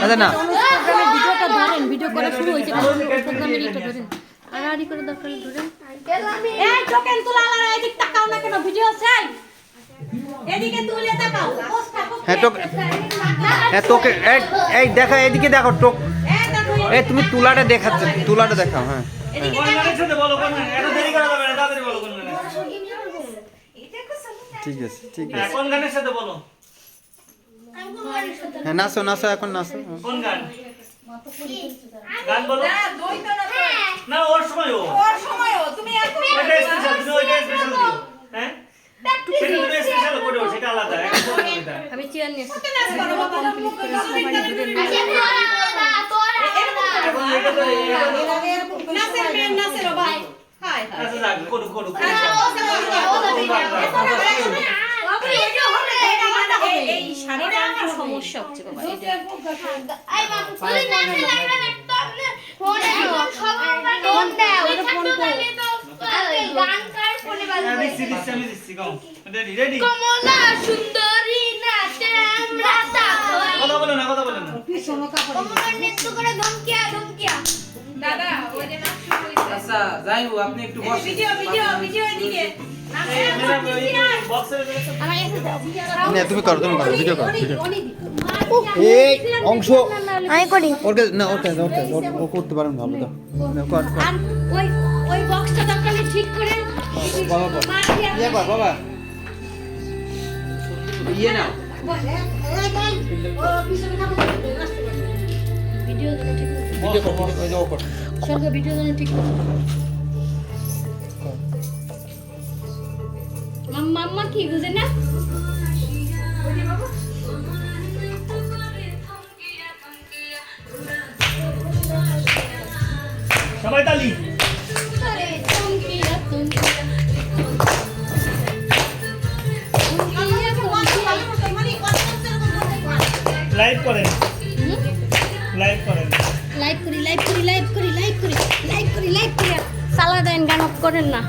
আচ্ছা না প্রোগ্রামের ভিডিওটা ধরেন, ভিডিও করা শুরু হয়েছে, প্রোগ্রামের এটা ধরেন, আড়াআড়ি করে দরকার ধরেন। এই টোকেন তোলা আলাদা, এদিক তাকাও না কেন, ভিডিও চাই এদিকে তুলে তাকাও। হ্যাঁ তোকে হ্যাঁ তোকে এই দেখা এদিকে দেখো টোক এই তুমি তুলাটা দেখাচ্ছ, তুলাটা দেখাও। হ্যাঁ ঠিক আছে ঠিক আছে। কোন গানের সাথে বলো? হ্যাঁ নাচো নাচো এখন নাচো। কোন গান? গান বলো না, ওর সময় তুমি ওইটা স্পেশাল, তুমি ওইটা স্পেশাল দিও। হ্যাঁ সেটা তুমি স্পেশাল করে ওর, সেটা আলাদা একদম আলাদা। আমি চেয়ার নিয়ে আসছি, কমপ্লিট করে সবাই ধরে এখন এটা তো নাচের মেন নাচের ভাই। হাই আচ্ছা যাক করু করু এই শাড়িটা একটু সমস্যা হচ্ছে বাবা, এটা আই বাবু তুই না লাগবে একদম না ফোনে ফোন দাও ওটা ফোন কর গান কার ফোনে বাজবে। আমি দিচ্ছি গাও। রেডি রেডি কমলা সুন্দরী নাচে আমরা তাকো কথা বলো না, কথা বলো না। কমলা নৃত্য করে ধমকিয়া ধমকিয়া দাদা ওই যে নাচ শুরু হইছে। আচ্ছা যাই হোক আপনি একটু বসেন। ভিডিও এদিকে বক্সের আমার কাছে দাও। না তুমি করো ভিডিও করো ভিডিও। এই অংশ আমি করি ওর কাছে না ওর কাছে ও করতে পারেন ভালো দাও না, কর কর আর ওই বক্সটা দরকার নেই, ঠিক করে বাবা কর ইয়ে কর বাবা ইয়ে নাও ভিডিও ঠিক করে ভিডিও কর ওই যে ও কর সরকার ভিডিও ঠিক করে। মাম্মা কি বুঝে না? সবাই তালি। আরে ধমকিয়া ধমকিয়া লাইভ করেন, লাইভ করেন। লাইভ করি সালা দেন গান অফ করেন না।